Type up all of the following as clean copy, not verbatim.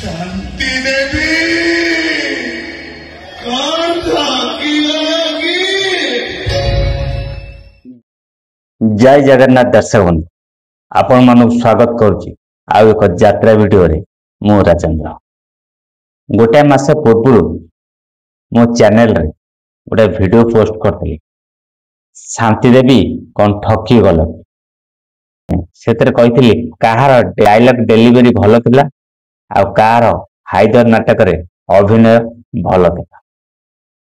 शांति देवी कौन था की लगी। जय जगन्नाथ दर्शक बंधु आपण मानक स्वागत करुच्ची आउ एक यात्रा वीडियो रे मु राजेंद्र गोटे मास पूर्व मो चैनल रे गोटे वीडियो पोस्ट करथि शांति देवी कौन ठकी गल सेतरे कहिथिली कहार डायलॉग डेलीवरी भलो थिला आ कहार हाइदर नाटक रे अभिनय भलो थिला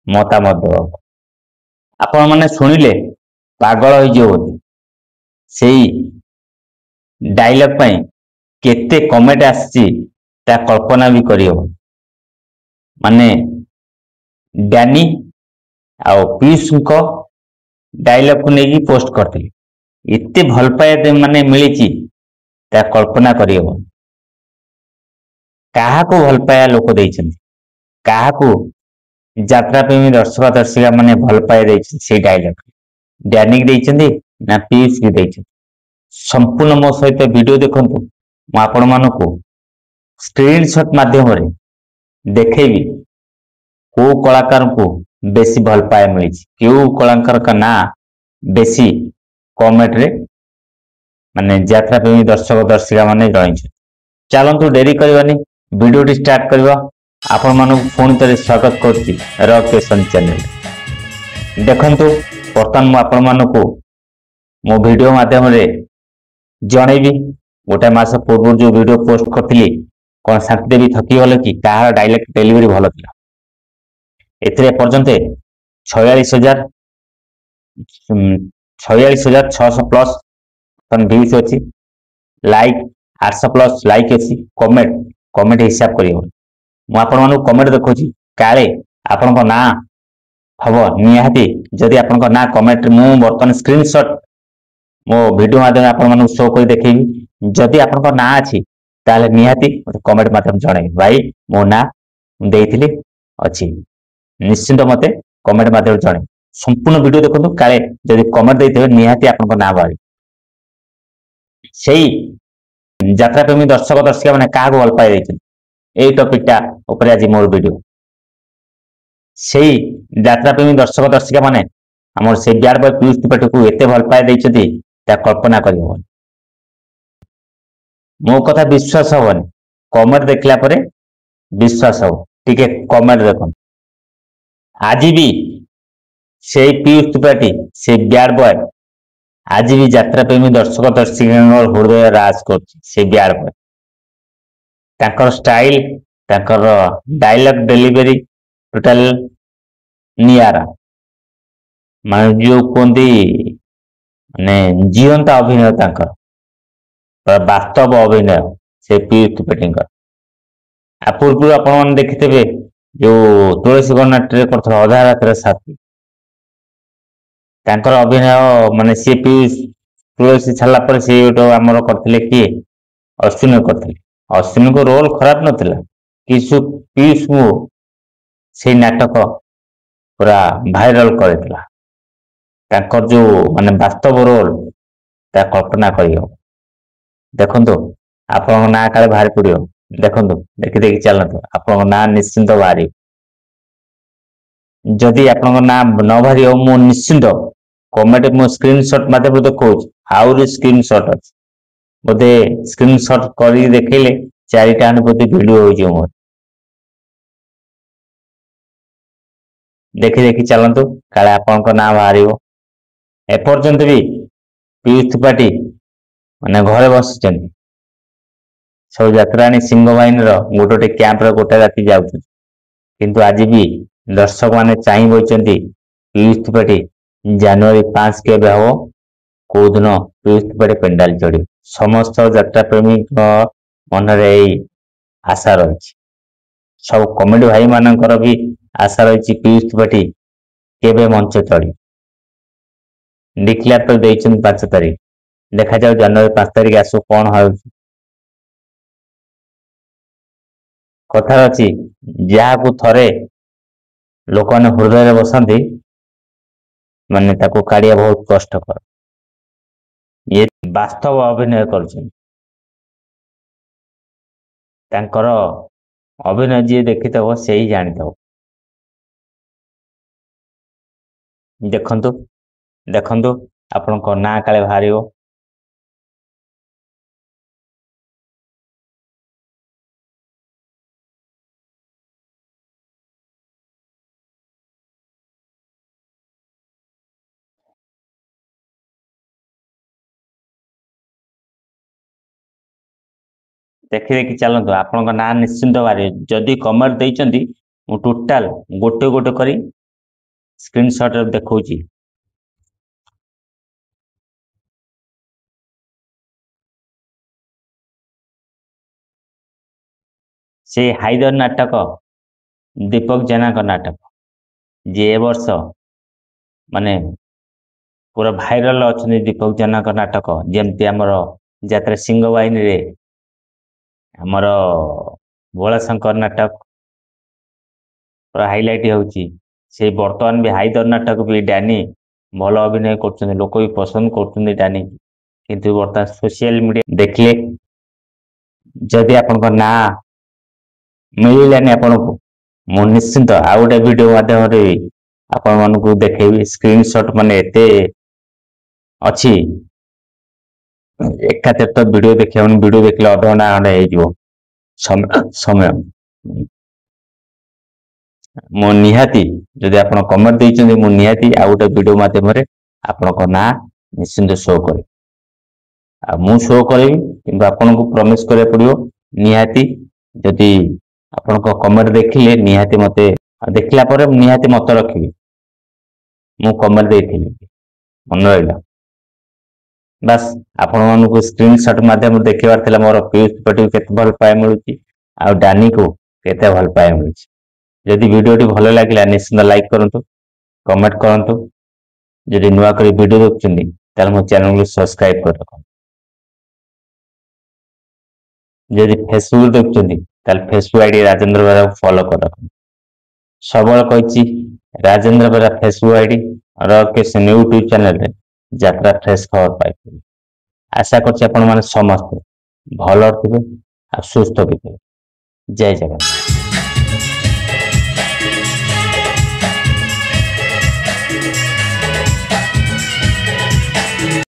मतामत आपण माने सुनिले पागल होई जो सेई डायलॉग पाई केते कमेंट आसी ता कल्पना भी करियो माने डैनी आ पीयूष को डायलॉग को नहीं पोस्ट करथिली इत्ते भल पाए माने मिली ता कल्पना करियो कहा को भल पाया लोक देइछन कहा को यात्रा प्रेमी दर्शक दर्शिका माने भल पाए देइछन से डायलॉग डैनी देइछन ना पीयूष भी देइछन संपूर्ण मो सहित वीडियो देखंतु मु आपण मानको स्क्रीनशॉट माध्यम रे देखेबी को कलाकार को बेसी भल पाए मिली क्यों कलाकार का ना बेसी कमेंट रे माने यात्रा प्रेमी दर्शक दर्शिका माने जणैछ चलंतु डेरी करबानी वीडियो टी स्टार्ट करबा आपण मानको फोन तरे स्वागत करछि रॉक फैशन चैनल देखंतु वर्तमान मु आपण मानको मो वीडियो माध्यम रे जणैबी गोटे मास पूर्व जो वीडियो पोस्ट करथिली कोन शांति देवी थकी गले कि कहार डायलॉग डेलीवरी भलो थिला एतरे पर्यंत 46,600 प्लस व्यूज अछि लाइक 800 प्लस लाइक अछि कमेंट हिसाब करियो मु आपण मानु कमेंट देखोछि काले आपण को ना हबो निहाती जदि आपण को ना कमेंट मु बर्तन स्क्रीनशॉट मो वीडियो माध्यम आपण मानु शो कर देखैबी जदि आपण को ना अछि ताले निहाती कमेंट माध्यम जणाई भाई मो ना देइथिली अछि निश्चित मते कमेंट माध्यम जणाई संपूर्ण वीडियो देखंतु काले जदि कमेंट देइथिबे निहाती आपण को ना बारी सेही यात्रा प्रेमी दर्शक दर्शिका माने काहा को भल पाए दैछन एई टॉपिकटा ऊपर आज मोर वीडियो सेही यात्रा प्रेमी दर्शक दर्शिका माने हमर से ब्याड बॉय पीयूष त्रिपाठी को एते भल पाए दैछथि ता कल्पना करियो मो कथा विश्वास होबन कमेंट देखला परे विश्वास हो टिके कमेंट देखन आज भी से पीयूष त्रिपाठी से ब्याड बॉय आज भी यात्रा प्रेमी दर्शक दर्शिका हृदय राज कर से ब्याड बॉय ताकर स्टाइल ताकर डायलॉग डेलीवरी टोटल नियारा मान जो कोंदी माने जीवंत अभिनय ताकर वास्तव अभिनय से पीयूष त्रिपाठी पूर्व आपण देखिथे जो तुलसी गणनाट करथला अधा रात्र साथी तांकर अभिनय माने से पीयूष तुलसी छाला पर से गोटे आमर करथिले कि अश्विनी करथिले अश्विनी को रोल खराब नथिला किसु पीयूष को से नाटक पूरा वायरल करथिला तांकर जो माने वास्तव रोल ता कल्पना करियो देखंतु आपण ना काले बाहर पड़ियो देखंतु देखि देखि चलंतु आपण ना निश्चिंत बाहरी जदि आपण ना न बाहरी हो मु निश्चिंत कमेंट मो स्क्रीनशॉट माध्यम देखौ आउर स्क्रीनशॉट अछि बोधे स्क्रीनशॉट करी देखैले चारिटा बोधे वीडियो हो जो मोर देखि देखि चलंतु काले आपण को ना बाहरियो ए पर्यंत भी पीयूष त्रिपाठी माने घरे बसचन सब यात्राणी सिंह बाहिनी गोटे कैंप रे गोटे राति जाउछ किंतु आज भी दर्शक माने चाहि बइचंती पीयूष त्रिपाठी जनवरी 5 के हो को दिन पीयूष त्रिपाठी पेंडाल चढ़ी समस्त यात्रा प्रेमी मन रे आशा रही सब कमेडी भाई मानकर भी आशा रही पीयूष त्रिपाठी केबे मंच चढ़ी डिक्लेयर तो देइछन 5 तारीख देखा जाओ जनवरी 5 तारीख आसु कौन हो कथा अच्छी जहाँ को थरे लोक मैंने हृदय बसंती माने ताको काढ़िया बहुत कष्टकर ये वास्तव अभिनय कर ଅଭିନୟ ଯିଏ ଦେଖିଥିବ ସେ ହିଁ ଜାଣିଥିବ। ଦେଖନ୍ତୁ ଦେଖନ୍ତୁ ଆପଣଙ୍କ ନାଁ କାଳେ ବାହାରିବ। ଦେଖି ଦେଖି ଚାଲନ୍ତୁ, ଆପଣଙ୍କ ନାଁ ନିଶ୍ଚିନ୍ତ ବାହାରିବ। ଯଦି କମେଣ୍ଟ ଦେଇଛନ୍ତି ମୁଁ ଟୋଟାଲ ଗୋଟେ ଗୋଟେ କରି ସ୍କ୍ରିନଶଟ ଦେଖଉଛି। ସେ ହାଇଦର ନାଟକ ଦୀପକ ଜେନାଙ୍କ ନାଟକ, ଯିଏ ଏ ବର୍ଷ ମାନେ ପୁରା ଭାଇରାଲ ଅଛନ୍ତି। ଦୀପକ ଜେନାଙ୍କ ନାଟକ ଯେମିତି ଆମର ଯାତ୍ରା ସିଂହ ବାହିନୀରେ ଆମର ଭୋଳାଶଙ୍କର ନାଟକ ପୁରା ହାଇଲାଇଟ ହେଉଛି, ସେଇ ବର୍ତ୍ତମାନ ବି ହାଇଦର ନାଟକ ବି ଡାନି ଭଲ ଅଭିନୟ କରୁଛନ୍ତି, ଲୋକ ବି ପସନ୍ଦ କରୁଛନ୍ତି ଡାନି। କିନ୍ତୁ ବର୍ତ୍ତମାନ ସୋସିଆଲ ମିଡିଆ ଦେଖିଲେ ଯଦି ଆପଣଙ୍କ ନାଁ ମିଳିଲାନି ଆପଣଙ୍କୁ, ମୁଁ ନିଶ୍ଚିନ୍ତ ଆଉ ଗୋଟେ ଭିଡିଓ ମାଧ୍ୟମରେ ଆପଣ ମାନଙ୍କୁ ଦେଖେଇବି। ସ୍କ୍ରିନଶଟ ମାନେ ଏତେ ଅଛି, ଏକାଥରେ ତ ଭିଡିଓ ଦେଖିବନି, ଭିଡିଓ ଦେଖିଲେ ଅଧଘଣ୍ଟା ଖଣ୍ଡେ ହେଇଯିବ ସମୟ। ମୁଁ ନିହାତି, ଯଦି ଆପଣ କମେଣ୍ଟ ଦେଇଛନ୍ତି, ମୁଁ ନିହାତି ଆଉ ଗୋଟେ ଭିଡିଓ ମାଧ୍ୟମରେ ଆପଣଙ୍କ ନାଁ ନିଶ୍ଚିନ୍ତ ଶୋ କରିବି। ଆଉ ମୁଁ ଶୋ କରିବି, କିନ୍ତୁ ଆପଣଙ୍କୁ ପ୍ରମିସ କରିବାକୁ ପଡିବ ନିହାତି। ଯଦି ଆପଣଙ୍କ କମେଣ୍ଟ ଦେଖିଲେ ନିହାତି ମତେ ଦେଖିଲା ପରେ ନିହାତି ମତ ରଖିବି ମୁଁ କମେଣ୍ଟ ଦେଇଥିଲି, ମନେ ରହିଲା। ବାସ୍ ଆପଣମାନଙ୍କୁ ସ୍କ୍ରିନଶଟ ମାଧ୍ୟମରେ ଦେଖିବାର ଥିଲା ମୋର ପିୟୁଷ ପଟିକୁ କେତେ ଭଲ ପାଇବା ମିଳୁଛି ଆଉ ଡାନିକୁ କେତେ ଭଲ ପାଇବା ମିଳୁଛି। ଯଦି ଭିଡିଓଟି ଭଲ ଲାଗିଲା ନିଶ୍ଚିନ୍ତ ଲାଇକ୍ କରନ୍ତୁ, କମେଣ୍ଟ କରନ୍ତୁ। ଯଦି ନୂଆ କରି ଭିଡିଓ ଦେଖୁଛନ୍ତି ତାହେଲେ ମୋ ଚ୍ୟାନେଲକୁ ସବସ୍କ୍ରାଇବ କରି ରଖନ୍ତୁ। ଯଦି ଫେସବୁକ ଦେଖୁଛନ୍ତି ତାହେଲେ ଫେସବୁକ ଆଇଡି ରାଜେନ୍ଦ୍ର ବେହେରାକୁ ଫଲୋ କରି ରଖନ୍ତୁ। ସବୁବେଳେ କହିଛି ରାଜେନ୍ଦ୍ର ବେହେରା ଫେସବୁକ ଆଇଡି ରକେଶନ ୟୁଟ୍ୟୁବ ଚ୍ୟାନେଲରେ ଯାତ୍ରା ଫ୍ରେଶ ଖବର ପାଇପାରିବେ। ଆଶା କରୁଛି ଆପଣମାନେ ସମସ୍ତେ ଭଲ ଥିବେ ଆଉ ସୁସ୍ଥ ବି ଥିବେ। ଜୟ ଜଗନ୍ନାଥ।